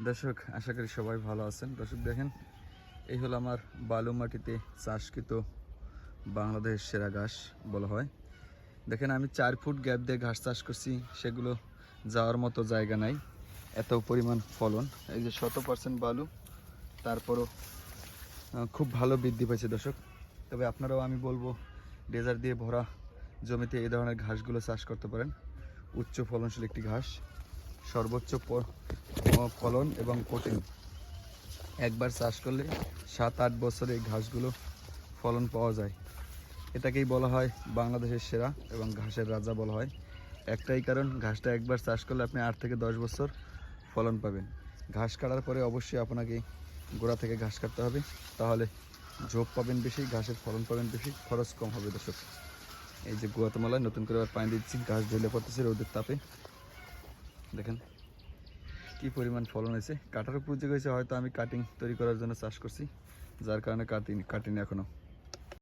দর্শক, আশা করি সবাই ভালো আছেন। দর্শক দেখেন, এই হলো আমার বালু মাটিতে চাষকৃত বাংলাদেশ সেরা ঘাস বলা হয়। দেখেন, আমি 4 ফুট গ্যাপ দিয়ে ঘাস চাষ করছি, সেগুলো যাওয়ার মতো জায়গা নাই, এত পরিমাণ ফলন। এই যে 100% বালু, তারপরও খুব ভালো বৃদ্ধি পাইছে দর্শক। তবে আপনারাও আমি বলবো ডেজার দিয়ে ভরা জমিতে এই ধরনের ঘাসগুলো চাষ করতে পারেন। উচ্চ ফলনশীল একটি ঘাস, সর্বোচ্চ ফলন এবং প্রোটিন। একবার চাষ করলে 7-8 বছরে এই ঘাসগুলো ফলন পাওয়া যায়। এটাকেই বলা হয় বাংলাদেশের সেরা এবং ঘাসের রাজা বলা হয়। একটাই কারণ, ঘাসটা একবার চাষ করলে আপনি 8 থেকে 10 বছর ফলন পাবেন। ঘাস কাটার পরে অবশ্যই আপনাকে গোড়া থেকে ঘাস কাটতে হবে, তাহলে ঝোপ পাবেন বেশি, ঘাসের ফলন পাবেন বেশি, খরচ কম হবে দর্শক। এই যে গুয়াতেমালায় নতুন করে আবার পানি দিচ্ছি, ঘাস ঢেলে পড়তেছে রোদের তাপে। দেখেন কি পরিমাণ ফলন হয়েছে। কাটার উপযোগী হয়েছে, হয়তো আমি কাটিং তৈরি করার জন্য চাষ করছি, যার কারণে কাটিনি এখনো।